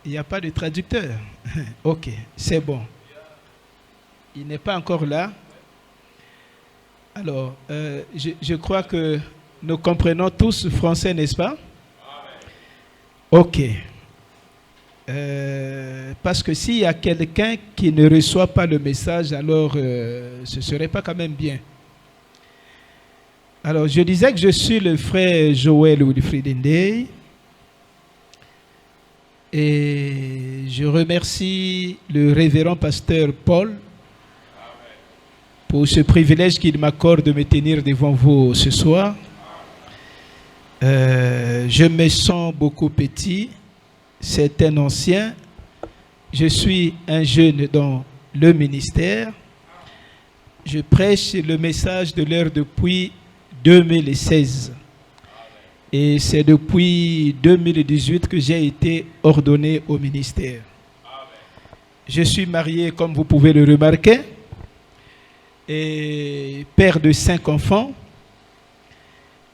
Il n'y a pas de traducteur. Ok, c'est bon. Il n'est pas encore là. Alors, je crois que nous comprenons tous français, n'est-ce pas? Ok. Parce que s'il y a quelqu'un qui ne reçoit pas le message, alors ce ne serait pas quand même bien. Alors, je disais que je suis le frère Joël Wilfried Ndeye. Et je remercie le révérend pasteur Paul pour ce privilège qu'il m'accorde de me tenir devant vous ce soir. Je me sens beaucoup petit. C'est un ancien. Je suis un jeune dans le ministère. Je prêche le message de l'heure depuis 2016. Et c'est depuis 2018 que j'ai été ordonné au ministère. Je suis marié, comme vous pouvez le remarquer, et père de 5 enfants.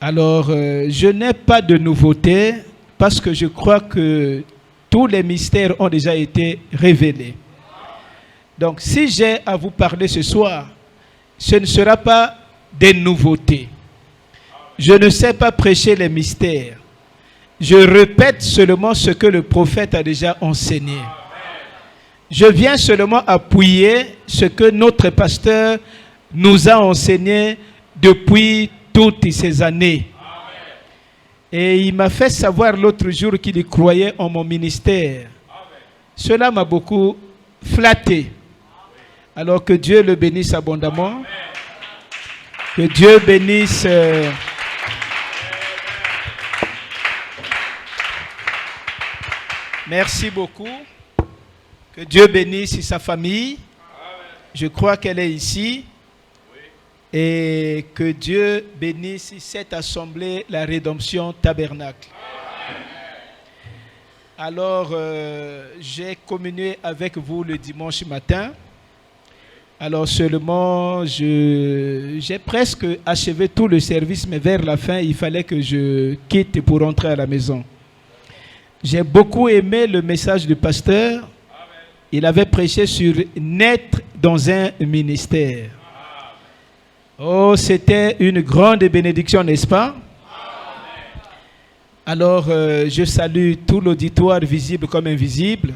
Alors, je n'ai pas de nouveauté parce que je crois que tous les mystères ont déjà été révélés. Donc, si j'ai à vous parler ce soir, ce ne sera pas des nouveautés. Je ne sais pas prêcher les mystères. Je répète seulement ce que le prophète a déjà enseigné. Je viens seulement appuyer ce que notre pasteur nous a enseigné depuis toutes ces années. Et il m'a fait savoir l'autre jour qu'il y croyait en mon ministère. Cela m'a beaucoup flatté. Alors que Dieu le bénisse abondamment. Que Dieu bénisse... Merci beaucoup. Que Dieu bénisse sa famille. Je crois qu'elle est ici. Et que Dieu bénisse cette assemblée, la Rédemption Tabernacle. Alors, j'ai communié avec vous le dimanche matin. Alors seulement, j'ai presque achevé tout le service, mais vers la fin, il fallait que je quitte pour rentrer à la maison. J'ai beaucoup aimé le message du pasteur. Il avait prêché sur naître dans un ministère. Oh, c'était une grande bénédiction, n'est-ce pas? Alors, je salue tout l'auditoire visible comme invisible,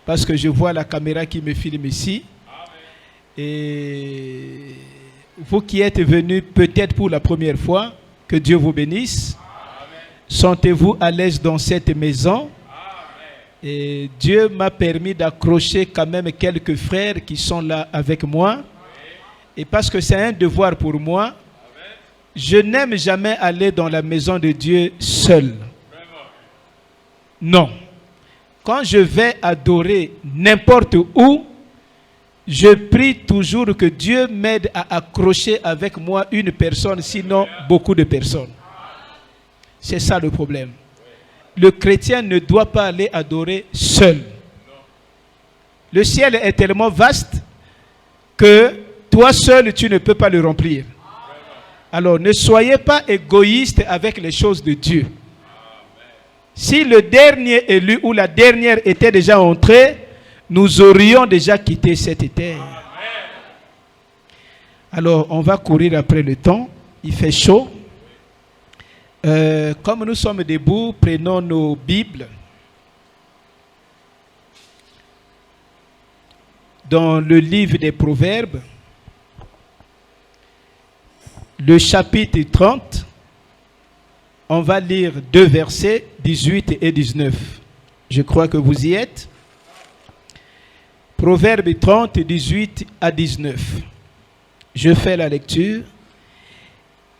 parce que je vois la caméra qui me filme ici. Et vous qui êtes venus peut-être pour la première fois, que Dieu vous bénisse. Sentez-vous à l'aise dans cette maison. Et Dieu m'a permis d'accrocher quand même quelques frères qui sont là avec moi. Et parce que c'est un devoir pour moi, je n'aime jamais aller dans la maison de Dieu seul. Non. Quand je vais adorer n'importe où, je prie toujours que Dieu m'aide à accrocher avec moi une personne, sinon beaucoup de personnes. C'est ça le problème. Le chrétien ne doit pas aller adorer seul. Le ciel est tellement vaste que toi seul, tu ne peux pas le remplir. Alors, ne soyez pas égoïste avec les choses de Dieu. Si le dernier élu ou la dernière était déjà entré, nous aurions déjà quitté cette terre. Alors, on va courir après le temps. Il fait chaud. Comme nous sommes debout, prenons nos Bibles. Dans le livre des Proverbes, le chapitre 30, on va lire 2 versets, 18 et 19. Je crois que vous y êtes. Proverbes 30, 18 à 19. Je fais la lecture.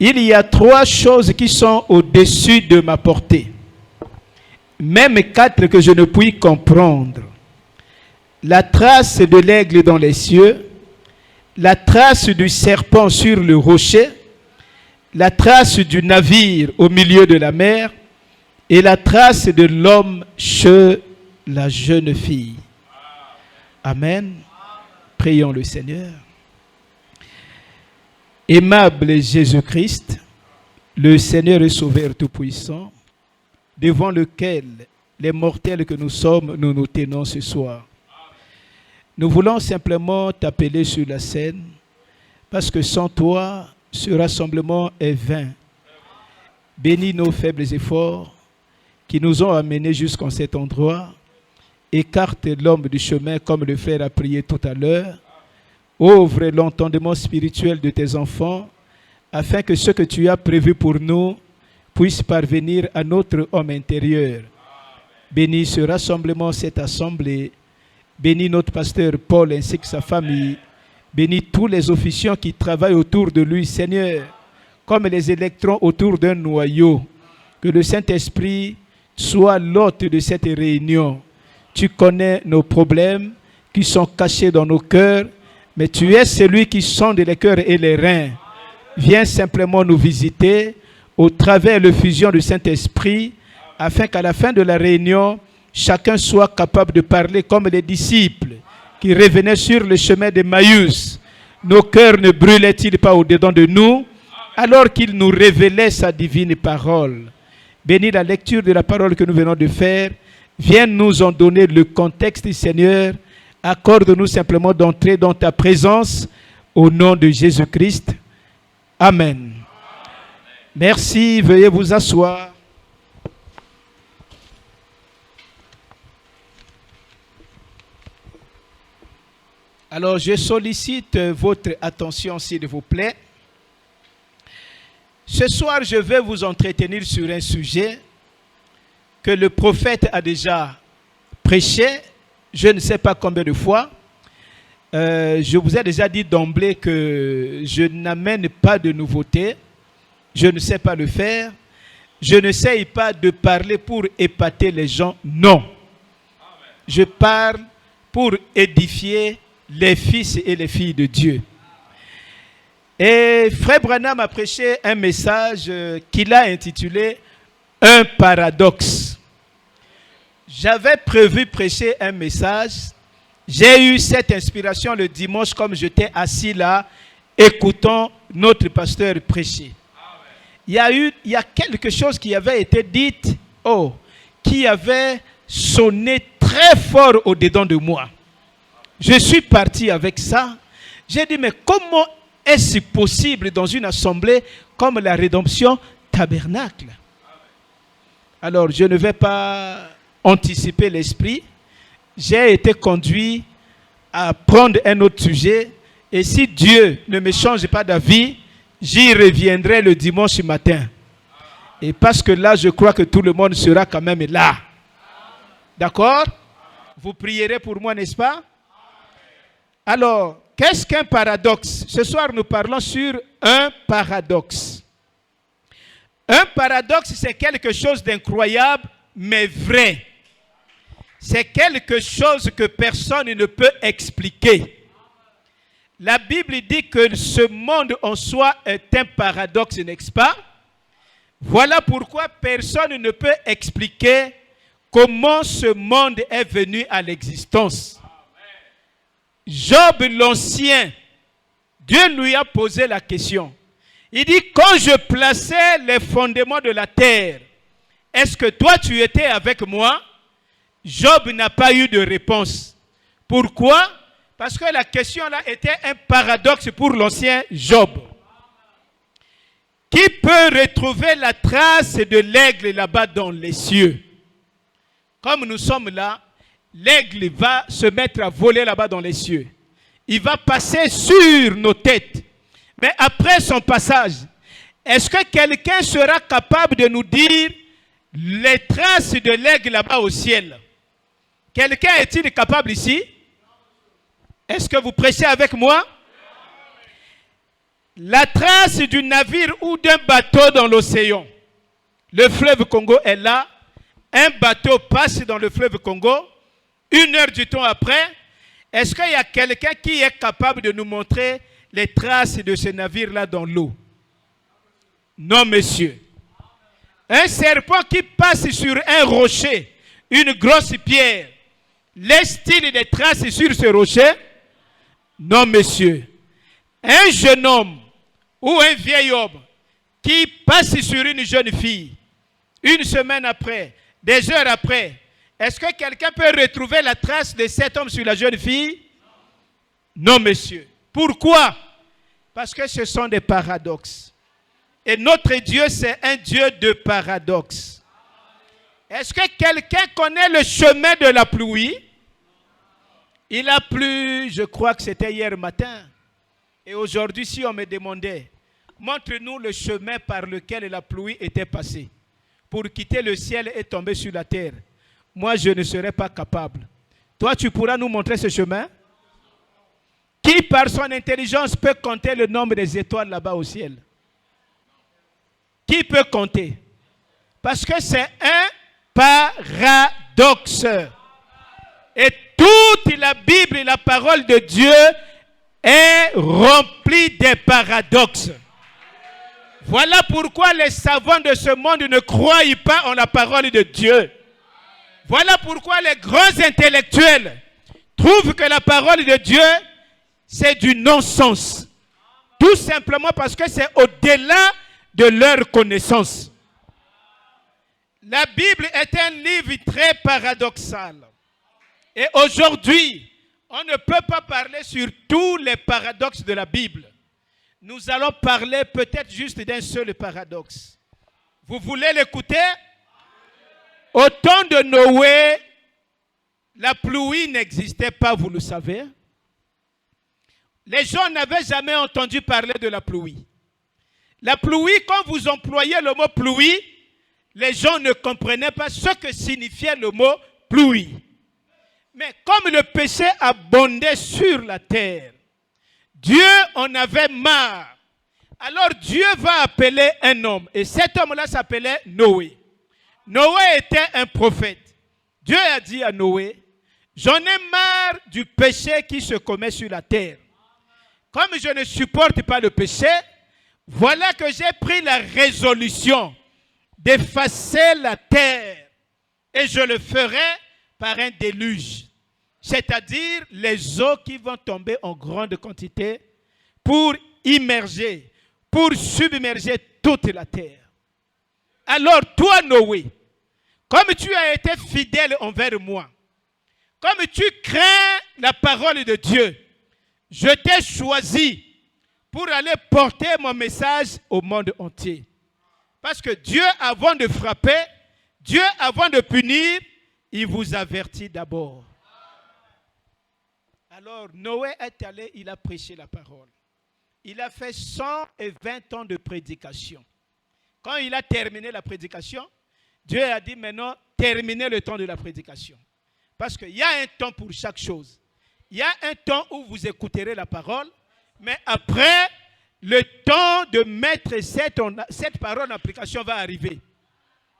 Il y a 3 choses qui sont au-dessus de ma portée, même 4 que je ne puis comprendre. La trace de l'aigle dans les cieux, la trace du serpent sur le rocher, la trace du navire au milieu de la mer et la trace de l'homme chez la jeune fille. Amen. Prions le Seigneur. Aimable Jésus-Christ, le Seigneur et Sauveur Tout-Puissant, devant lequel les mortels que nous sommes, nous nous tenons ce soir. Nous voulons simplement t'appeler sur la scène parce que sans toi, ce rassemblement est vain. Bénis nos faibles efforts qui nous ont amenés jusqu'en cet endroit. Écarte l'homme du chemin comme le frère a prié tout à l'heure. Ouvre l'entendement spirituel de tes enfants afin que ce que tu as prévu pour nous puisse parvenir à notre homme intérieur. Bénis ce rassemblement, cette assemblée. Bénis notre pasteur Paul ainsi que sa famille. Bénis tous les officiants qui travaillent autour de lui, Seigneur, comme les électrons autour d'un noyau. Que le Saint-Esprit soit l'hôte de cette réunion. Tu connais nos problèmes qui sont cachés dans nos cœurs, mais tu es celui qui sonde les cœurs et les reins. Viens simplement nous visiter au travers de l'effusion du Saint-Esprit, afin qu'à la fin de la réunion, chacun soit capable de parler comme les disciples qui revenaient sur le chemin d'Emmaüs. Nos cœurs ne brûlaient-ils pas au-dedans de nous, alors qu'il nous révélait sa divine parole. Bénis la lecture de la parole que nous venons de faire. Viens nous en donner le contexte, Seigneur. Accorde-nous simplement d'entrer dans ta présence au nom de Jésus-Christ. Amen. Merci, veuillez vous asseoir. Alors, je sollicite votre attention, s'il vous plaît. Ce soir, je vais vous entretenir sur un sujet que le prophète a déjà prêché, je ne sais pas combien de fois. Je vous ai déjà dit d'emblée que je n'amène pas de nouveauté. Je ne sais pas le faire. Je n'essaye pas de parler pour épater les gens. Non. Je parle pour édifier les fils et les filles de Dieu. Et Frère Branham a prêché un message qu'il a intitulé « Un paradoxe ». J'avais prévu prêcher un message. J'ai eu cette inspiration le dimanche comme j'étais assis là, écoutant notre pasteur prêcher. Il y a quelque chose qui avait été dit, qui avait sonné très fort au-dedans de moi. Je suis parti avec ça. J'ai dit, mais comment est-ce possible dans une assemblée comme la Rédemption Tabernacle? Alors, je ne vais pas anticiper l'esprit. J'ai été conduit à prendre un autre sujet. Et si Dieu ne me change pas d'avis, j'y reviendrai le dimanche matin. Et parce que là, je crois que tout le monde sera quand même là. D'accord? Vous prierez pour moi, n'est-ce pas? Alors, qu'est-ce qu'un paradoxe? Ce soir, nous parlons sur un paradoxe. Un paradoxe, c'est quelque chose d'incroyable, mais vrai. C'est quelque chose que personne ne peut expliquer. La Bible dit que ce monde en soi est un paradoxe, n'est-ce pas? Voilà pourquoi personne ne peut expliquer comment ce monde est venu à l'existence. Job l'Ancien, Dieu lui a posé la question. Il dit, quand je plaçais les fondements de la terre, est-ce que toi tu étais avec moi? Job n'a pas eu de réponse. Pourquoi? Parce que la question là était un paradoxe pour l'ancien Job. Qui peut retrouver la trace de l'aigle là-bas dans les cieux? Comme nous sommes là, l'aigle va se mettre à voler là-bas dans les cieux. Il va passer sur nos têtes. Mais après son passage, est-ce que quelqu'un sera capable de nous dire les traces de l'aigle là-bas au ciel? Quelqu'un est-il capable ici? Est-ce que vous prêchez avec moi? La trace du navire ou d'un bateau dans l'océan. Le fleuve Congo est là. Un bateau passe dans le fleuve Congo. 1 heure du temps après, est-ce qu'il y a quelqu'un qui est capable de nous montrer les traces de ce navire-là dans l'eau? Non, monsieur. Un serpent qui passe sur un rocher, une grosse pierre, laisse-t-il des traces sur ce rocher? Non, monsieur. Un jeune homme ou un vieil homme qui passe sur une jeune fille, 1 semaine après, des heures après, Est-ce que quelqu'un peut retrouver la trace de cet homme sur la jeune fille? Non, monsieur. Pourquoi? Parce que ce sont des paradoxes. Et notre Dieu, c'est un Dieu de paradoxes. Est-ce que quelqu'un connaît le chemin de la pluie? Il a plu, je crois que c'était hier matin. Et aujourd'hui, si on me demandait, montre-nous le chemin par lequel la pluie était passée pour quitter le ciel et tomber sur la terre. Moi, je ne serais pas capable. Toi, tu pourras nous montrer ce chemin? Qui, par son intelligence, peut compter le nombre des étoiles là-bas au ciel? Qui peut compter? Parce que c'est un paradoxe. Et toute la Bible et la parole de Dieu est remplie de paradoxes. Voilà pourquoi les savants de ce monde ne croient pas en la parole de Dieu. Voilà pourquoi les grands intellectuels trouvent que la parole de Dieu, c'est du non-sens. Tout simplement parce que c'est au-delà de leur connaissance. La Bible est un livre très paradoxal. Et aujourd'hui, on ne peut pas parler sur tous les paradoxes de la Bible. Nous allons parler peut-être juste d'un seul paradoxe. Vous voulez l'écouter? Au temps de Noé, la pluie n'existait pas, vous le savez. Les gens n'avaient jamais entendu parler de la pluie. La pluie, quand vous employez le mot pluie, les gens ne comprenaient pas ce que signifiait le mot pluie. Mais comme le péché abondait sur la terre, Dieu en avait marre. Alors Dieu va appeler un homme. Et cet homme-là s'appelait Noé. Noé était un prophète. Dieu a dit à Noé, j'en ai marre du péché qui se commet sur la terre. Comme je ne supporte pas le péché, voilà que j'ai pris la résolution d'effacer la terre. Et je le ferai par un déluge. C'est-à-dire les eaux qui vont tomber en grande quantité pour immerger, pour submerger toute la terre. Alors toi, Noé, comme tu as été fidèle envers moi, comme tu crains la parole de Dieu, je t'ai choisi pour aller porter mon message au monde entier. Parce que Dieu, avant de frapper, Dieu, avant de punir, il vous avertit d'abord. Alors, Noé est allé, il a prêché la parole. Il a fait 120 ans de prédication. Quand il a terminé la prédication, Dieu a dit maintenant, terminez le temps de la prédication. Parce qu'il y a un temps pour chaque chose. Il y a un temps où vous écouterez la parole, mais après, le temps de mettre cette parole en application va arriver.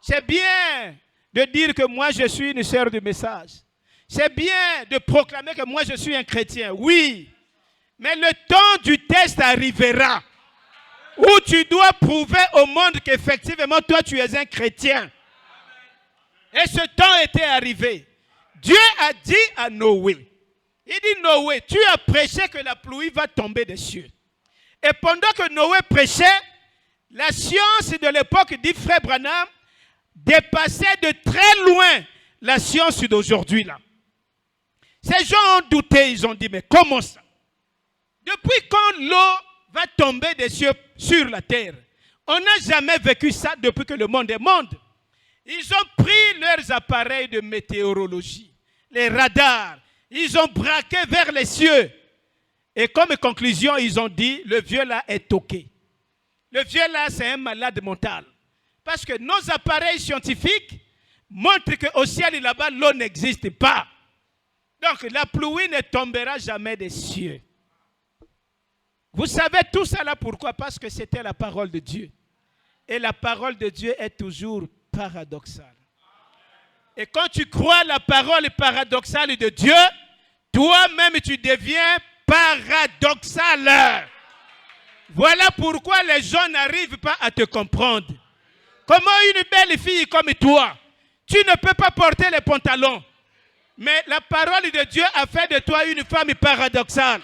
C'est bien de dire que moi je suis une sœur du message. C'est bien de proclamer que moi je suis un chrétien. Oui, mais le temps du test arrivera où tu dois prouver au monde qu'effectivement toi tu es un chrétien. Et ce temps était arrivé. Dieu a dit à Noé, il dit Noé, tu as prêché que la pluie va tomber des cieux. Et pendant que Noé prêchait, la science de l'époque, dit Frère Branham, dépassait de très loin la science d'aujourd'hui là. Ces gens ont douté, ils ont dit, mais comment ça? Depuis quand l'eau va tomber des cieux sur la terre? On n'a jamais vécu ça depuis que le monde est monde. Ils ont pris leurs appareils de météorologie, les radars, ils ont braqué vers les cieux. Et comme conclusion, ils ont dit, le vieux là est toqué. Le vieux là, c'est un malade mental. Parce que nos appareils scientifiques montrent qu'au ciel et là-bas, l'eau n'existe pas. Donc, la pluie ne tombera jamais des cieux. Vous savez tout ça là pourquoi? Parce que c'était la parole de Dieu. Et la parole de Dieu est toujours paradoxale. Et quand tu crois la parole paradoxale de Dieu, toi-même tu deviens paradoxal. Voilà pourquoi les gens n'arrivent pas à te comprendre. Comment une belle fille comme toi, tu ne peux pas porter les pantalons. Mais la parole de Dieu a fait de toi une femme paradoxale.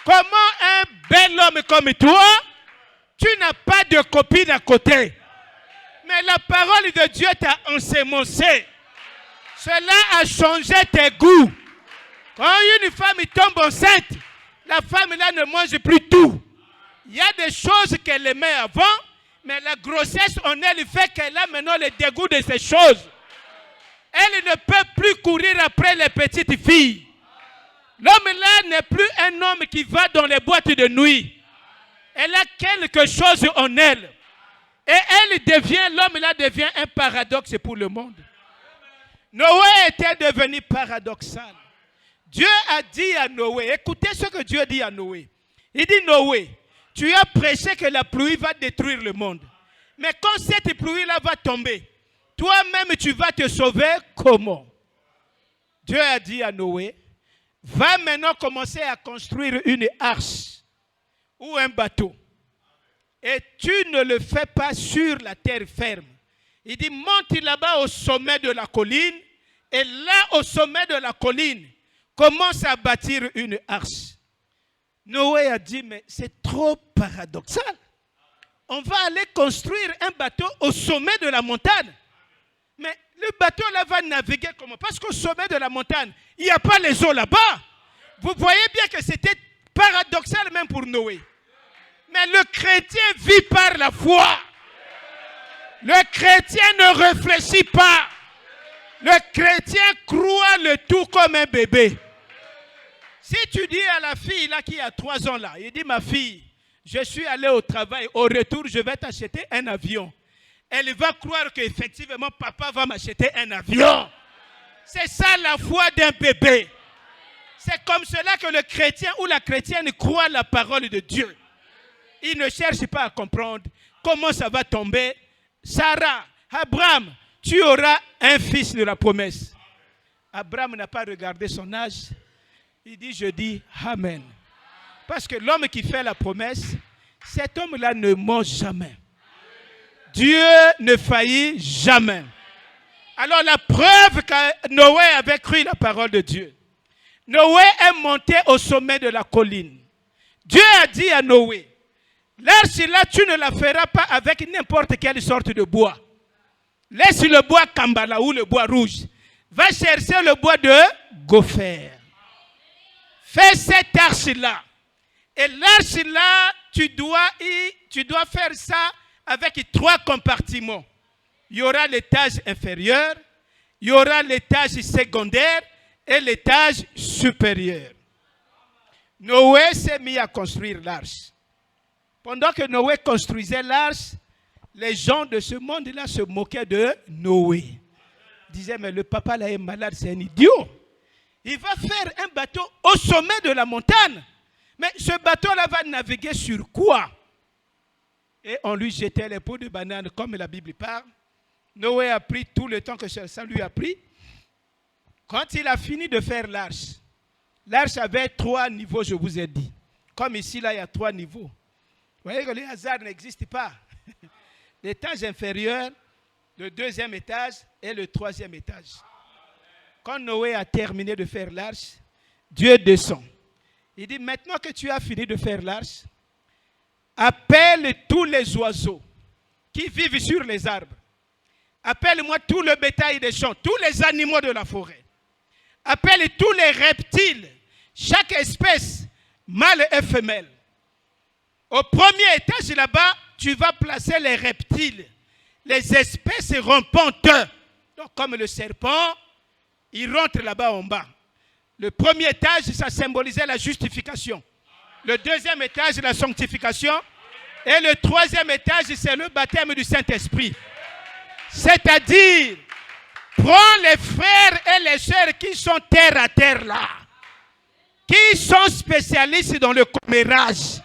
Comment un bel homme comme toi, tu n'as pas de copine à côté. Mais la parole de Dieu t'a ensemencé. Cela a changé tes goûts. Quand une femme tombe enceinte, la femme là ne mange plus tout. Il y a des choses qu'elle aimait avant, mais la grossesse en elle fait qu'elle a maintenant le dégoût de ces choses. Elle ne peut plus courir après les petites filles. L'homme là n'est plus un homme qui va dans les boîtes de nuit. Elle a quelque chose en elle. Et l'homme là devient un paradoxe pour le monde. Noé était devenu paradoxal. Dieu a dit à Noé, écoutez ce que Dieu dit à Noé. Il dit, Noé, tu as prêché que la pluie va détruire le monde. Mais quand cette pluie-là va tomber, toi-même tu vas te sauver comment? Dieu a dit à Noé, va maintenant commencer à construire une arche ou un bateau. Et tu ne le fais pas sur la terre ferme. Il dit, monte là-bas au sommet de la colline. Et là, au sommet de la colline, commence à bâtir une arche. Noé a dit, mais c'est trop paradoxal. On va aller construire un bateau au sommet de la montagne. Mais le bateau là va naviguer comment? Parce qu'au sommet de la montagne, il n'y a pas les eaux là-bas. Vous voyez bien que c'était paradoxal même pour Noé. Mais le chrétien vit par la foi. Le chrétien ne réfléchit pas. Le chrétien croit le tout comme un bébé. Si tu dis à la fille là qui a 3 ans là, il dit, ma fille, je suis allé au travail, au retour je vais t'acheter un avion. Elle va croire qu'effectivement papa va m'acheter un avion. C'est ça la foi d'un bébé. C'est comme cela que le chrétien ou la chrétienne croit la parole de Dieu. Il ne cherche pas à comprendre comment ça va tomber. Sarah, Abraham, tu auras un fils de la promesse. Abraham n'a pas regardé son âge. Il dit, je dis Amen. Parce que l'homme qui fait la promesse, cet homme-là ne ment jamais. Dieu ne faillit jamais. Alors la preuve que Noé avait cru la parole de Dieu. Noé est monté au sommet de la colline. Dieu a dit à Noé, l'arche-là, tu ne la feras pas avec n'importe quelle sorte de bois. Laisse le bois Kambala ou le bois rouge. Va chercher le bois de gopher. Fais cette arche-là. Et l'arche-là, tu dois faire ça avec 3 compartiments. Il y aura l'étage inférieur, il y aura l'étage secondaire et l'étage supérieur. Noé s'est mis à construire l'arche. Pendant que Noé construisait l'arche, les gens de ce monde-là se moquaient de Noé. Ils disaient, mais le papa là est malade, c'est un idiot. Il va faire un bateau au sommet de la montagne. Mais ce bateau-là va naviguer sur quoi? Et on lui jetait les peaux de banane, comme la Bible parle. Noé a pris tout le temps que ça lui a pris. Quand il a fini de faire l'arche, l'arche avait 3 niveaux, je vous ai dit. Comme ici, là, il y a 3 niveaux. Vous voyez que les hasards n'existent pas. L'étage inférieur, le 2e étage et le 3e étage. Quand Noé a terminé de faire l'arche, Dieu descend. Il dit, maintenant que tu as fini de faire l'arche, appelle tous les oiseaux qui vivent sur les arbres. Appelle-moi tout le bétail des champs, tous les animaux de la forêt. Appelle tous les reptiles, chaque espèce, mâle et femelle. Au premier étage là-bas, tu vas placer les reptiles, les espèces rampantes. Donc, comme le serpent, il rentre là-bas en bas. Le premier étage, ça symbolisait la justification. Le 2e étage, la sanctification. Et le 3e étage, c'est le baptême du Saint-Esprit. C'est-à-dire, prends les frères et les sœurs qui sont terre à terre là, qui sont spécialistes dans le commérage.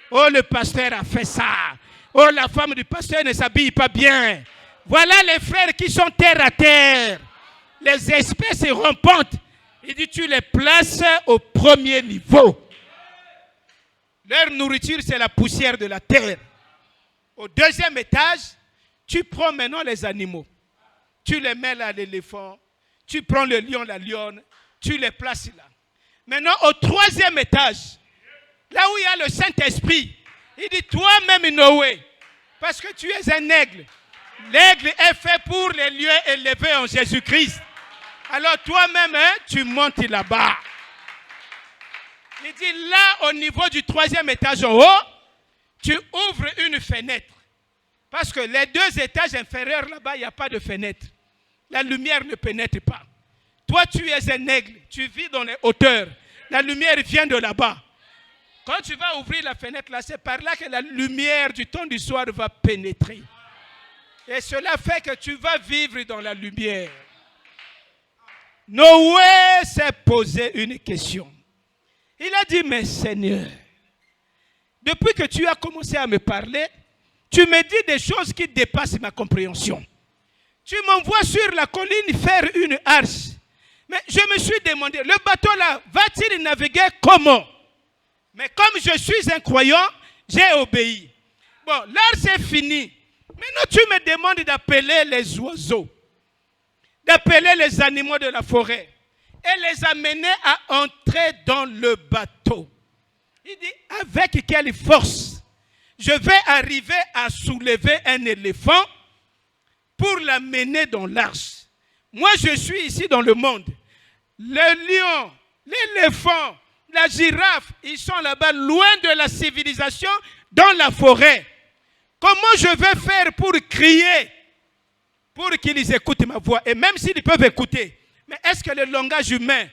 Oh, le pasteur a fait ça. Oh, la femme du pasteur ne s'habille pas bien. Voilà les frères qui sont terre à terre. Les espèces rampantes. Il dit, tu les places au premier niveau. Leur nourriture, c'est la poussière de la terre. Au 2e étage, tu prends maintenant les animaux. Tu les mets là, l'éléphant. Tu prends le lion, la lionne. Tu les places là. Maintenant, au 3e étage, là où il y a le Saint-Esprit, il dit, toi-même Noé, parce que tu es un aigle. L'aigle est fait pour les lieux élevés en Jésus-Christ. Alors toi-même, hein, tu montes là-bas. Il dit là, au niveau du 3e étage en haut, tu ouvres une fenêtre. Parce que les 2 étages inférieurs là-bas, il n'y a pas de fenêtre. La lumière ne pénètre pas. Toi, tu es un aigle. Tu vis dans les hauteurs. La lumière vient de là-bas. Quand tu vas ouvrir la fenêtre là, c'est par là que la lumière du temps du soir va pénétrer. Et cela fait que tu vas vivre dans la lumière. Noé s'est posé une question. Il a dit, mais Seigneur, depuis que tu as commencé à me parler, tu me dis des choses qui dépassent ma compréhension. Tu m'envoies sur la colline faire une arche. Mais je me suis demandé, le bateau là, va-t-il naviguer comment? Mais comme je suis un croyant, j'ai obéi. Bon, l'arche est finie. Maintenant, tu me demandes d'appeler les oiseaux, d'appeler les animaux de la forêt et les amener à entrer dans le bateau. Il dit, avec quelle force je vais arriver à soulever un éléphant pour l'amener dans l'arche? Moi, je suis ici dans le monde. Le lion, l'éléphant, la girafe, ils sont là-bas, loin de la civilisation, dans la forêt. Comment je vais faire pour crier, pour qu'ils écoutent ma voix? Et même s'ils peuvent écouter, mais est-ce que le langage humain,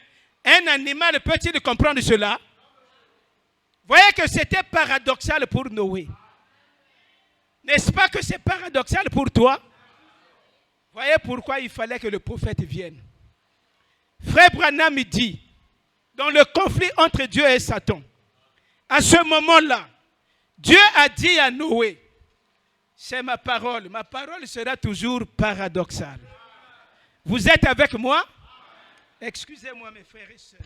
un animal peut-il comprendre cela? Voyez que c'était paradoxal pour Noé. N'est-ce pas que c'est paradoxal pour toi? Voyez pourquoi il fallait que le prophète vienne. Frère Branham dit, dans le conflit entre Dieu et Satan, à ce moment-là, Dieu a dit à Noé, c'est ma parole sera toujours paradoxale. Vous êtes avec moi? Excusez-moi mes frères et sœurs.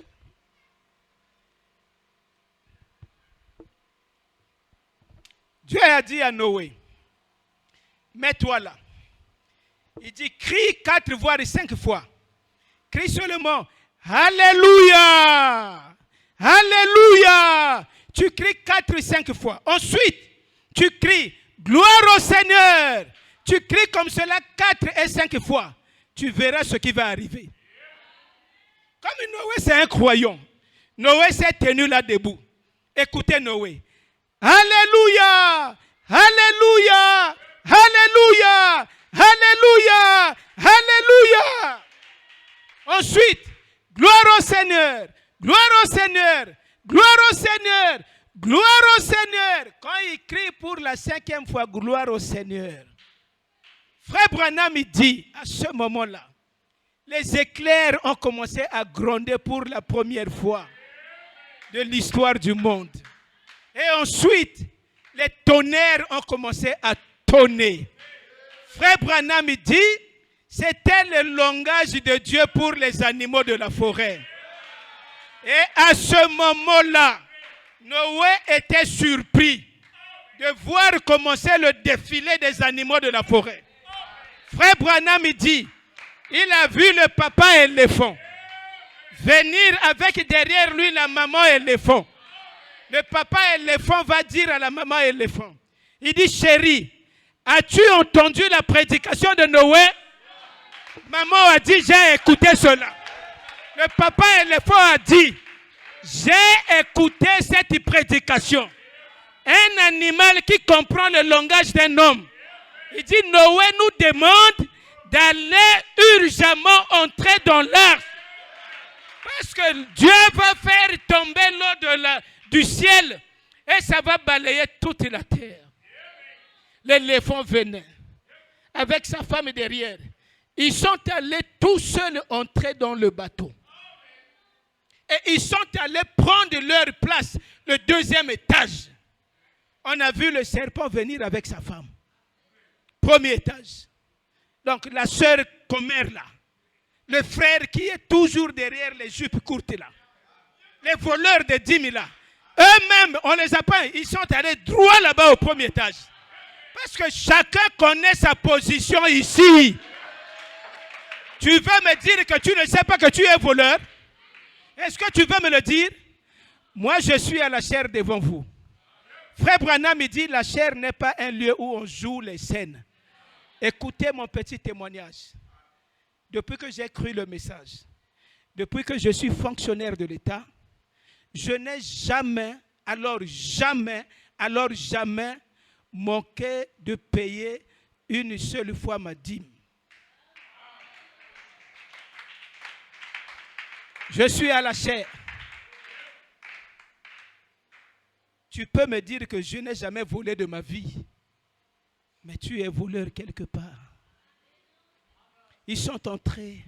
Dieu a dit à Noé, mets-toi là. Il dit, crie 4 voire 5 fois. Crie seulement, Alléluia! Alléluia! Tu cries 4 ou 5 fois. Ensuite, tu cries, gloire au Seigneur! Tu cries comme cela 4 et 5 fois. Tu verras ce qui va arriver. Comme Noé, c'est un croyant. Noé s'est tenu là debout. Écoutez Noé. Alléluia! Alléluia! Alléluia! Alléluia! Alléluia! Ensuite, gloire au Seigneur! Gloire au Seigneur! Gloire au Seigneur! Gloire au Seigneur! Quand il crie pour la 5e fois, gloire au Seigneur. Frère Branham dit, à ce moment-là, les éclairs ont commencé à gronder pour la première fois de l'histoire du monde. Et ensuite, les tonnerres ont commencé à tonner. Frère Branham dit, c'était le langage de Dieu pour les animaux de la forêt. Et à ce moment-là, Noé était surpris de voir commencer le défilé des animaux de la forêt. Frère Branham dit, il a vu le papa éléphant venir avec derrière lui la maman éléphant. Le papa éléphant va dire à la maman éléphant, il dit, chérie, as-tu entendu la prédication de Noé? Maman a dit, j'ai écouté cela. Le papa éléphant a dit, j'ai écouté cette prédication. Un animal qui comprend le langage d'un homme. Il dit, Noé nous demande d'aller urgemment entrer dans l'arche. Parce que Dieu va faire tomber l'eau du ciel et ça va balayer toute la terre. L'éléphant venait avec sa femme derrière. Ils sont allés tous seuls entrer dans le bateau. Et ils sont allés prendre leur place, le 2e étage. On a vu le serpent venir avec sa femme. 1er étage. Donc la sœur commère là. Le frère qui est toujours derrière les jupes courtes là. Les voleurs de 10 000 là. Eux-mêmes, on les a pas. Ils sont allés droit là-bas au 1er étage. Parce que chacun connaît sa position ici. Tu veux me dire que tu ne sais pas que tu es voleur? Est-ce que tu veux me le dire? Moi, je suis à la chaire devant vous. Frère Branham me dit, la chaire n'est pas un lieu où on joue les scènes. Écoutez mon petit témoignage. depuis que j'ai cru le message, depuis que je suis fonctionnaire de l'État, je n'ai jamais, alors jamais manqué de payer une seule fois ma dîme. Je suis à la chair. Tu peux me dire que je n'ai jamais volé de ma vie, mais tu es voleur quelque part. Ils sont entrés.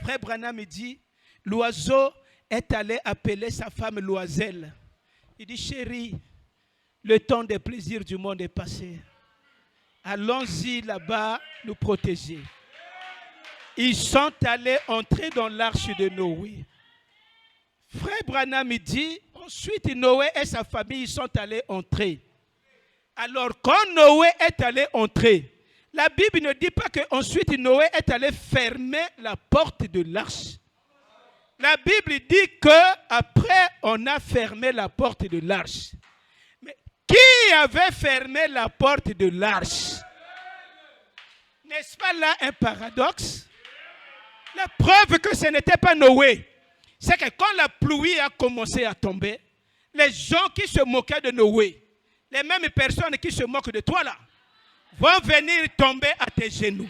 Frère Branham me dit, l'oiseau est allé appeler sa femme l'oiselle. Il dit, chérie, le temps des plaisirs du monde est passé. Allons-y là-bas nous protéger. Ils sont allés entrer dans l'arche de Noé. Frère Branham me dit, ensuite Noé et sa famille ils sont allés entrer. Alors quand Noé est allé entrer, la Bible ne dit pas qu'ensuite Noé est allé fermer la porte de l'arche. La Bible dit qu'après on a fermé la porte de l'arche. Mais qui avait fermé la porte de l'arche? N'est-ce pas là un paradoxe? La preuve que ce n'était pas Noé, c'est que quand la pluie a commencé à tomber, les gens qui se moquaient de Noé, les mêmes personnes qui se moquent de toi là, vont venir tomber à tes genoux.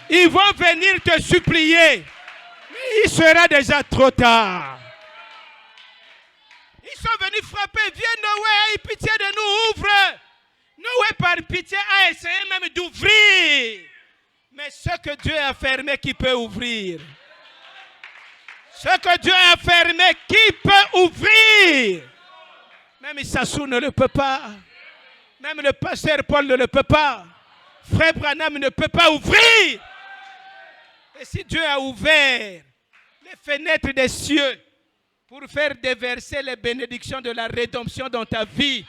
Ils vont venir te supplier. Mais il sera déjà trop tard. Ils sont venus frapper. Viens Noé, aie pitié de nous, ouvre. Noé par pitié a essayé même d'ouvrir. Mais ce que Dieu a fermé, qui peut ouvrir? Ce que Dieu a fermé, qui peut ouvrir? Même Sassou ne le peut pas. Même le pasteur Paul ne le peut pas. Frère Branham ne peut pas ouvrir. Et si Dieu a ouvert les fenêtres des cieux pour faire déverser les bénédictions de la rédemption dans ta vie,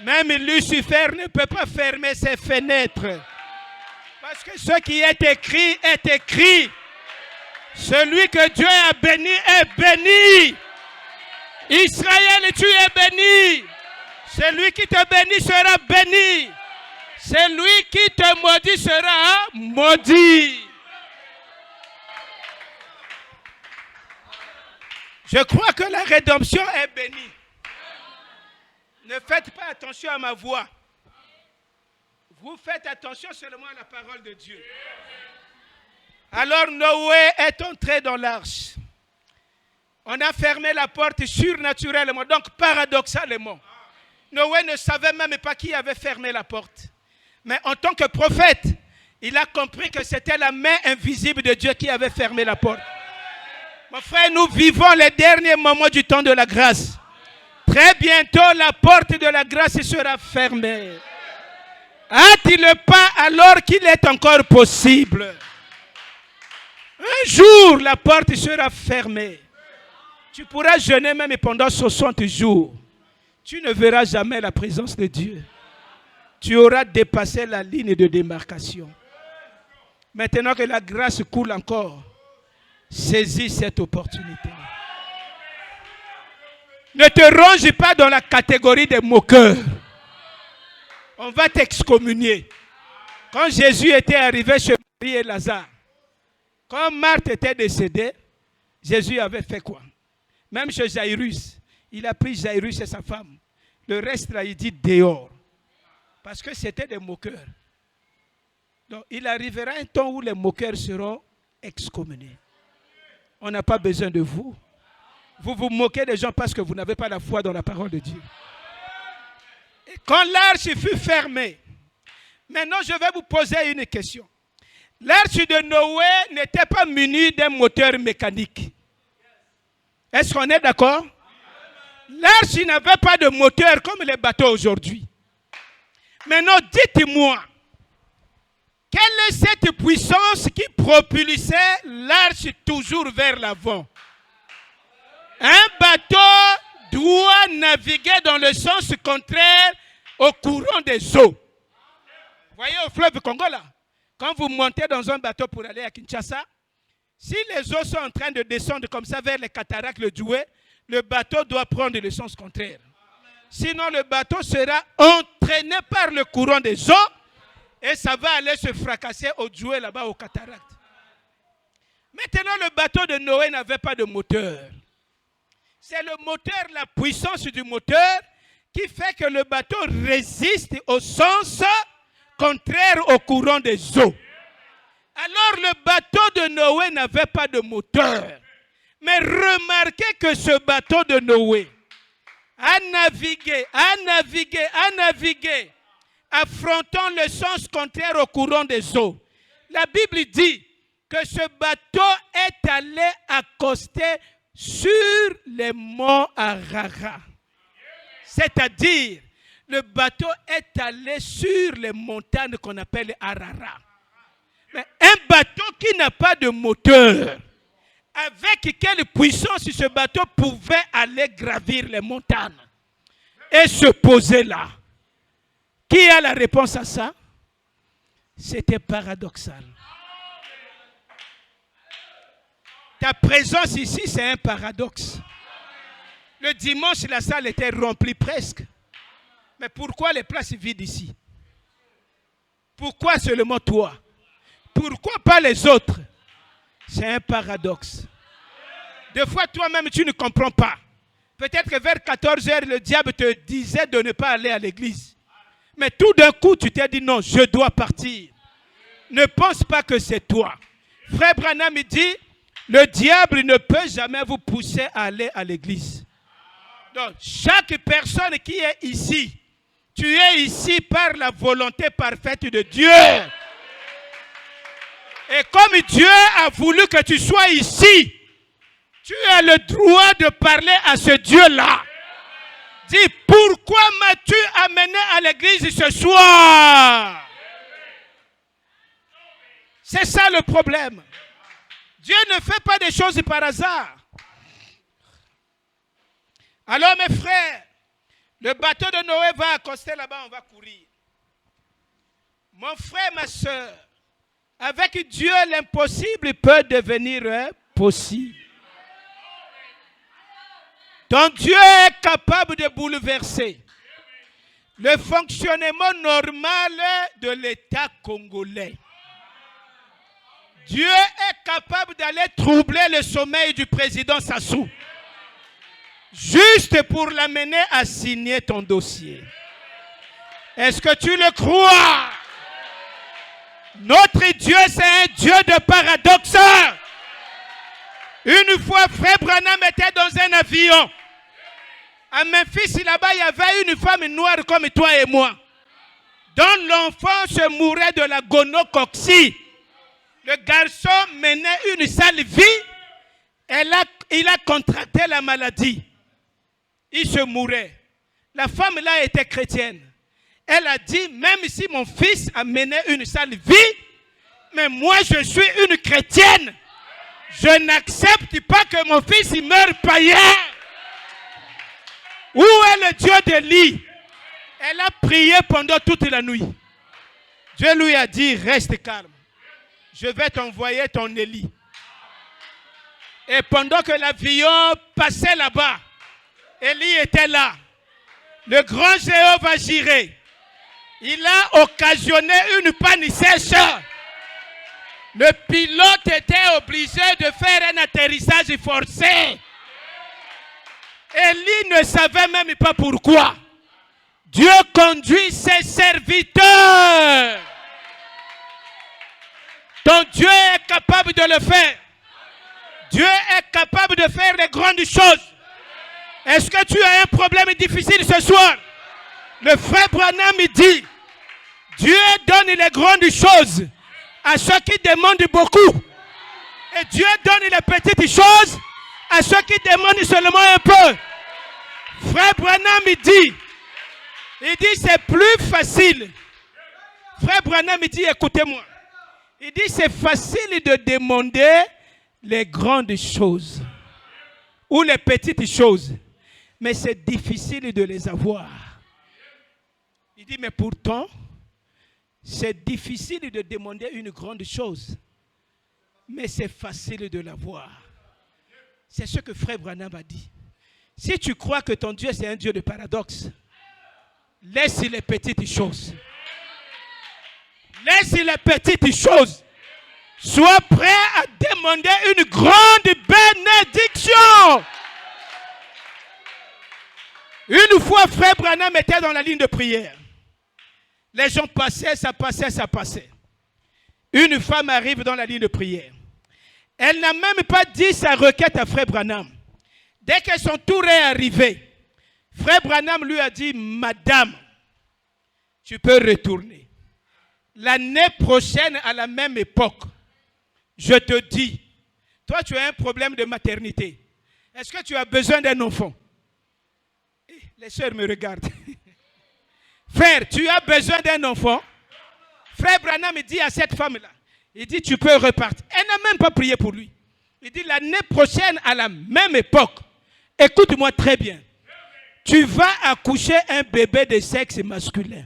même Lucifer ne peut pas fermer ses fenêtres. Parce que ce qui est écrit est écrit. Celui que Dieu a béni est béni. Israël, tu es béni. Celui qui te bénit sera béni. Celui qui te maudit sera maudit. Je crois que la rédemption est bénie. Ne faites pas attention à ma voix. Vous faites attention seulement à la parole de Dieu. Alors Noé est entré dans l'arche. On a fermé la porte surnaturellement, donc paradoxalement. Noé ne savait même pas qui avait fermé la porte. Mais en tant que prophète, il a compris que c'était la main invisible de Dieu qui avait fermé la porte. Mon frère, nous vivons les derniers moments du temps de la grâce. Très bientôt, la porte de la grâce sera fermée. A-t-il pas alors qu'il est encore possible? Un jour, la porte sera fermée. Tu pourras jeûner même pendant 60 jours. Tu ne verras jamais la présence de Dieu. Tu auras dépassé la ligne de démarcation. Maintenant que la grâce coule encore, saisis cette opportunité. Ne te range pas dans la catégorie des moqueurs. On va t'excommunier. Quand Jésus était arrivé chez Marie et Lazare, quand Marthe était décédée, Jésus avait fait quoi? Même chez Jairus, il a pris Jairus et sa femme. Le reste là, il dit dehors. Parce que c'était des moqueurs. Donc il arrivera un temps où les moqueurs seront excommuniés. On n'a pas besoin de vous. Vous vous moquez des gens parce que vous n'avez pas la foi dans la parole de Dieu. Et quand l'arche fut fermée, maintenant je vais vous poser une question. L'arche de Noé n'était pas munie d'un moteur mécanique. Est-ce qu'on est d'accord? L'arche n'avait pas de moteur comme les bateaux aujourd'hui. Maintenant, dites-moi, quelle est cette puissance qui propulsait l'arche toujours vers l'avant? Un bateau doit naviguer dans le sens contraire au courant des eaux. Vous voyez au fleuve Congo là, quand vous montez dans un bateau pour aller à Kinshasa, si les eaux sont en train de descendre comme ça vers les cataractes, le Djoué, le bateau doit prendre le sens contraire. Sinon, le bateau sera entraîné par le courant des eaux et ça va aller se fracasser au Djoué là-bas aux cataractes. Maintenant, le bateau de Noé n'avait pas de moteur. C'est le moteur, la puissance du moteur qui fait que le bateau résiste au sens contraire au courant des eaux. Alors le bateau de Noé n'avait pas de moteur. Mais remarquez que ce bateau de Noé a navigué, affrontant le sens contraire au courant des eaux. La Bible dit que ce bateau est allé accoster sur les monts Ararat. C'est-à-dire, le bateau est allé sur les montagnes qu'on appelle Ararat. Mais un bateau qui n'a pas de moteur, avec quelle puissance ce bateau pouvait aller gravir les montagnes et se poser là? Qui a la réponse à ça? C'était paradoxal. Ta présence ici, c'est un paradoxe. Le dimanche, la salle était remplie presque. Mais pourquoi les places vides ici? Pourquoi seulement toi? Pourquoi pas les autres? C'est un paradoxe. Des fois, toi-même, tu ne comprends pas. Peut-être que vers 14 heures, le diable te disait de ne pas aller à l'église. Mais tout d'un coup, tu t'es dit non, je dois partir. Ne pense pas que c'est toi. Frère Branham dit, le diable ne peut jamais vous pousser à aller à l'église. Donc, chaque personne qui est ici, tu es ici par la volonté parfaite de Dieu. Et comme Dieu a voulu que tu sois ici, tu as le droit de parler à ce Dieu-là. Dis, pourquoi m'as-tu amené à l'église ce soir? C'est ça le problème. Dieu ne fait pas des choses par hasard. Alors mes frères, le bateau de Noé va accoster là-bas, on va courir. Mon frère, ma soeur, avec Dieu, l'impossible peut devenir possible. Ton Dieu est capable de bouleverser le fonctionnement normal de l'État congolais. Dieu est capable d'aller troubler le sommeil du président Sassou. Juste pour l'amener à signer ton dossier. Est-ce que tu le crois? Notre Dieu, c'est un Dieu de paradoxe. Une fois, frère Branham était dans un avion. À Memphis, là-bas, il y avait une femme noire comme toi et moi, dont l'enfant se mourait de la gonocoxie. Le garçon menait une sale vie. Il a contracté la maladie. Il se mourait. La femme là était chrétienne. Elle a dit, même si mon fils a mené une sale vie, mais moi je suis une chrétienne. Je n'accepte pas que mon fils il meure païen. Où est le Dieu d'Élie? Elle a prié pendant toute la nuit. Dieu lui a dit, reste calme. Je vais t'envoyer ton Élie. Et pendant que l'avion passait là-bas, Élie était là. Le grand Jéhovah Jireh. Il a occasionné une panne sèche. Le pilote était obligé de faire un atterrissage forcé. Élie ne savait même pas pourquoi. Dieu conduit ses serviteurs. Ton Dieu est capable de le faire. Dieu est capable de faire les grandes choses. Est-ce que tu as un problème difficile ce soir? Le frère Branham dit, Dieu donne les grandes choses à ceux qui demandent beaucoup. Et Dieu donne les petites choses à ceux qui demandent seulement un peu. Frère Branham dit, c'est plus facile. Frère Branham dit, écoutez-moi. Il dit, c'est facile de demander les grandes choses ou les petites choses. Mais c'est difficile de les avoir. Il dit, mais pourtant, c'est difficile de demander une grande chose. Mais c'est facile de l'avoir. C'est ce que frère Branham a dit. Si tu crois que ton Dieu c'est un Dieu de paradoxe, laisse les petites choses. Laisse les petites choses. Sois prêt à demander une grande bénédiction. Une fois, frère Branham était dans la ligne de prière. Les gens passaient, ça passait, ça passait. Une femme arrive dans la ligne de prière. Elle n'a même pas dit sa requête à frère Branham. Dès que son tour est arrivé, frère Branham lui a dit, Madame, tu peux retourner. L'année prochaine, à la même époque, je te dis, toi tu as un problème de maternité. Est-ce que tu as besoin d'un enfant? Les sœurs me regardent. Frère, tu as besoin d'un enfant? Frère Branham dit à cette femme-là, il dit, tu peux repartir. Elle n'a même pas prié pour lui. Il dit, l'année prochaine, à la même époque, écoute-moi très bien, tu vas accoucher un bébé de sexe masculin.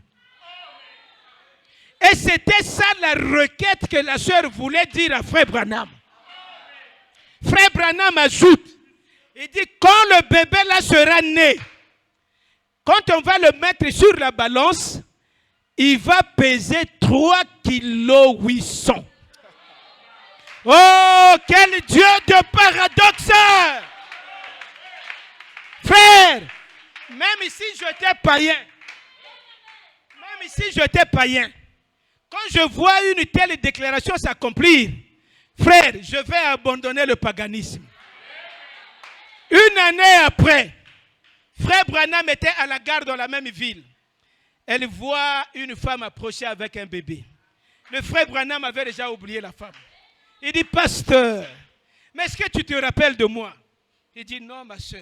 Et c'était ça la requête que la sœur voulait dire à frère Branham. Frère Branham ajoute, il dit, quand le bébé là sera né, quand on va le mettre sur la balance, il va peser 3 kg 800. Oh, quel Dieu de paradoxe! Frère, même ici j'étais païen, quand je vois une telle déclaration s'accomplir, frère, je vais abandonner le paganisme. Une année après, frère Branham était à la gare dans la même ville. Elle voit une femme approcher avec un bébé. Le frère Branham avait déjà oublié la femme. Il dit, pasteur, mais est-ce que tu te rappelles de moi? Il dit, non, ma soeur.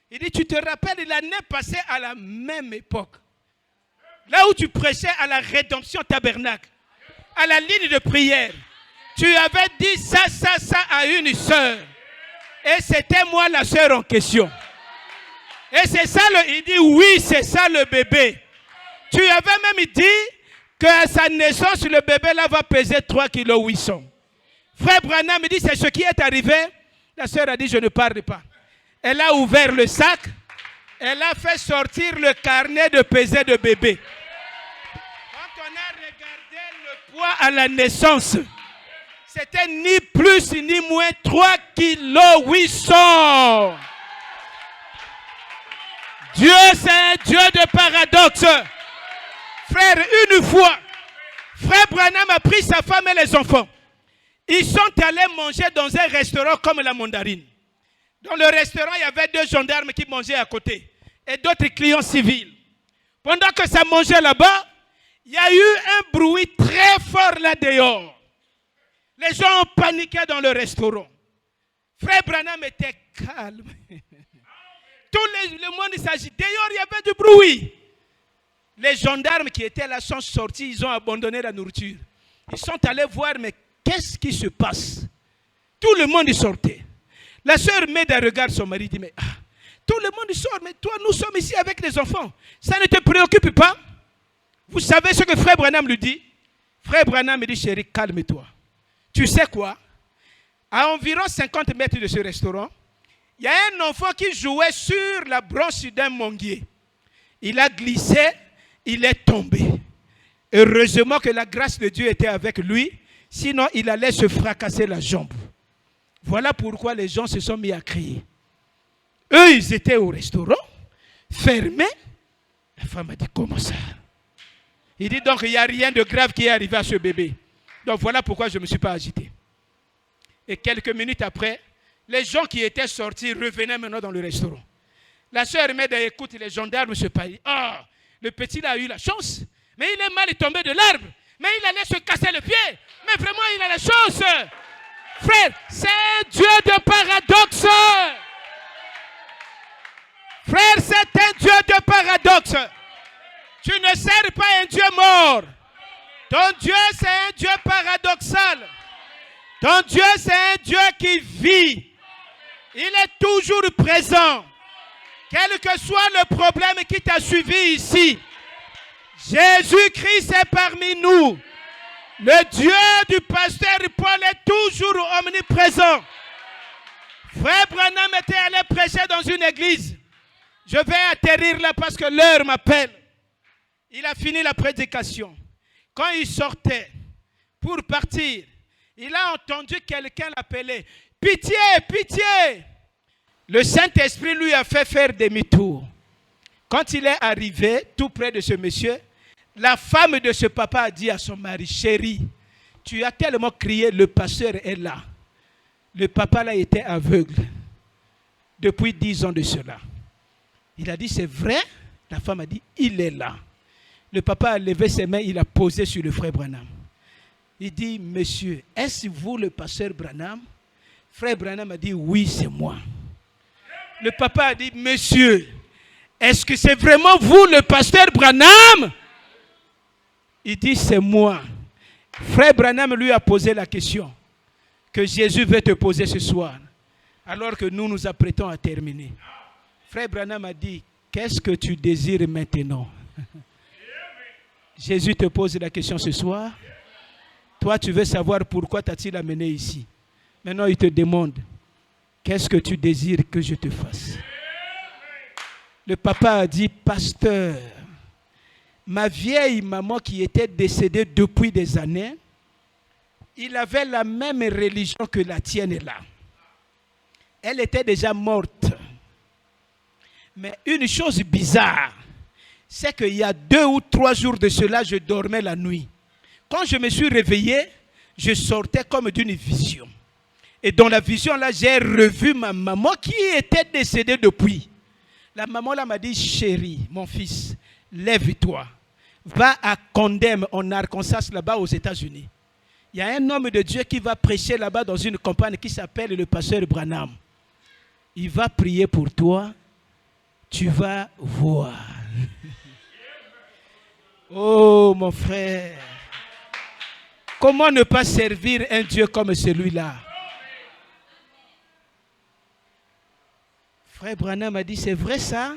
Il dit, tu te rappelles l'année passée à la même époque, là où tu prêchais à la rédemption tabernacle, à la ligne de prière, tu avais dit ça à une sœur. Et c'était moi la sœur en question. Et c'est ça, il dit, oui, c'est ça le bébé. Tu avais même dit qu'à sa naissance, le bébé là va peser 3 kg 800. Frère Branham me dit, c'est ce qui est arrivé. La sœur a dit, je ne parle pas. Elle a ouvert le sac. Elle a fait sortir le carnet de pesée de bébé. Quand on a regardé le poids à la naissance, c'était ni plus ni moins 3 kg 800. Dieu, c'est un Dieu de paradoxe. Frère, une fois, frère Branham a pris sa femme et les enfants. Ils sont allés manger dans un restaurant comme la Mandarine. Dans le restaurant, il y avait 2 gendarmes qui mangeaient à côté et d'autres clients civils. Pendant que ça mangeait là-bas, il y a eu un bruit très fort là dehors. Les gens ont paniqué dans le restaurant. Frère Branham était calme. Tout le monde s'agit. Dehors, il y avait du bruit. Les gendarmes qui étaient là sont sortis, ils ont abandonné la nourriture. Ils sont allés voir, mais qu'est-ce qui se passe? Tout le monde sortait. La sœur met d'un regard son mari, dit, mais tout le monde sort, mais toi, nous sommes ici avec les enfants. Ça ne te préoccupe pas? Vous savez ce que frère Branham lui dit? Frère Branham me dit, chérie, calme-toi. Tu sais quoi? À environ 50 mètres de ce restaurant, il y a un enfant qui jouait sur la branche d'un manguier. Il a glissé, il est tombé. Heureusement que la grâce de Dieu était avec lui, sinon il allait se fracasser la jambe. Voilà pourquoi les gens se sont mis à crier. Eux, ils étaient au restaurant, fermés. La femme a dit, comment ça? Il dit donc, il n'y a rien de grave qui est arrivé à ce bébé. Donc voilà pourquoi je ne me suis pas agité. Et quelques minutes après, les gens qui étaient sortis revenaient maintenant dans le restaurant. La sœur Meda écoute les gendarmes se parler. Ah, le petit là a eu la chance, mais il est mal tombé de l'arbre. Mais il allait se casser le pied. Mais vraiment, il a la chance. Frère, c'est un Dieu de paradoxe. Frère, c'est un Dieu de paradoxe. Tu ne sers pas un Dieu mort. Ton Dieu, c'est un Dieu paradoxal. Ton Dieu, c'est un Dieu qui vit. Il est toujours présent. Quel que soit le problème qui t'a suivi ici, Jésus-Christ est parmi nous. Le Dieu du pasteur Paul est toujours omniprésent. Frère Branham était allé prêcher dans une église. Je vais atterrir là parce que l'heure m'appelle. Il a fini la prédication. Quand il sortait pour partir, Il a entendu quelqu'un l'appeler. Pitié, pitié. Le Saint-Esprit lui a fait faire demi-tour. Quand il est arrivé tout près de ce monsieur, la femme de ce papa a dit à son mari, chérie, tu as tellement crié, le pasteur est là. Le papa là était aveugle depuis 10 ans de cela. Il a dit, c'est vrai? La femme a dit, il est là. Le papa a levé ses mains, il a posé sur le frère Branham. Il dit, monsieur, est-ce vous le pasteur Branham? Frère Branham a dit, oui, c'est moi. Le papa a dit, monsieur, est-ce que c'est vraiment vous le pasteur Branham? Il dit, c'est moi. Frère Branham lui a posé la question que Jésus veut te poser ce soir, alors que nous nous apprêtons à terminer. Frère Branham a dit, qu'est-ce que tu désires maintenant? Jésus te pose la question ce soir. Toi, tu veux savoir pourquoi t'a-t-il amené ici. Maintenant, il te demande, qu'est-ce que tu désires que je te fasse? Le papa a dit, pasteur, ma vieille maman qui était décédée depuis des années, il avait la même religion que la tienne là. Elle était déjà morte. Mais une chose bizarre, c'est qu'il y a 2 ou 3 jours de cela, je dormais la nuit. Quand je me suis réveillé, je sortais comme d'une vision. Et dans la vision là, j'ai revu ma maman qui était décédée depuis. La maman là m'a dit, chérie, mon fils, lève-toi. Va à Condem, en Arkansas, là-bas aux États-Unis. Il y a un homme de Dieu qui va prêcher là-bas dans une campagne qui s'appelle le pasteur Branham. Il va prier pour toi. Tu vas voir. Oh mon frère. Comment ne pas servir un Dieu comme celui-là? Frère Branham a dit, c'est vrai ça?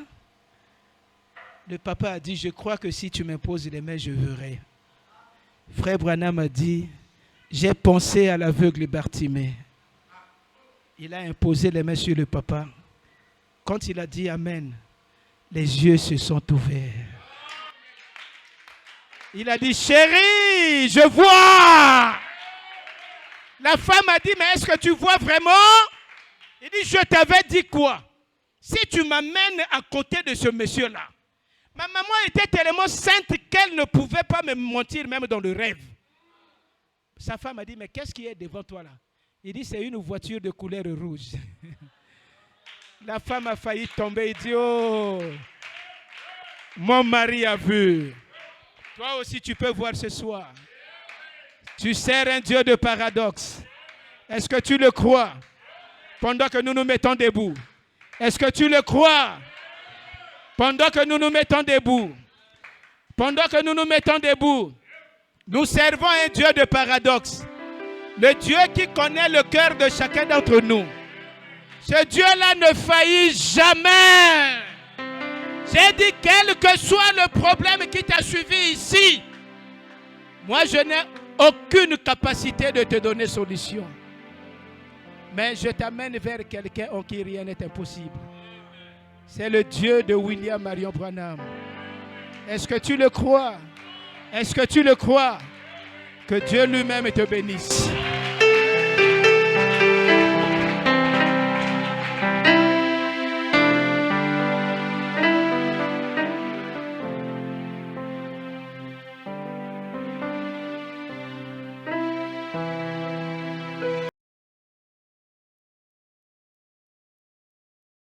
Le papa a dit, je crois que si tu m'imposes les mains, je verrai. Frère Branham a dit, j'ai pensé à l'aveugle Bartimée. Il a imposé les mains sur le papa. Quand il a dit Amen, les yeux se sont ouverts. Il a dit, chérie, je vois. La femme a dit, mais est-ce que tu vois vraiment? Il dit, je t'avais dit quoi? Si tu m'amènes à côté de ce monsieur-là. Ma maman était tellement sainte qu'elle ne pouvait pas me mentir même dans le rêve. Sa femme a dit, mais qu'est-ce qui est devant toi là? Il dit, c'est une voiture de couleur rouge. La femme a failli tomber. Il dit, oh, mon mari a vu. Toi aussi tu peux voir ce soir. Tu sers un Dieu de paradoxe. Est-ce que tu le crois? Pendant que nous nous mettons debout. Est-ce que tu le crois? Pendant que nous nous mettons debout. Pendant que nous nous mettons debout. Nous servons un Dieu de paradoxe. Le Dieu qui connaît le cœur de chacun d'entre nous. Ce Dieu-là ne faillit jamais. J'ai dit, quel que soit le problème qui t'a suivi ici, moi je n'ai aucune capacité de te donner solution. Mais je t'amène vers quelqu'un en qui rien n'est impossible. C'est le Dieu de William Marion Branham. Est-ce que tu le crois? Est-ce que tu le crois? Que Dieu lui-même te bénisse.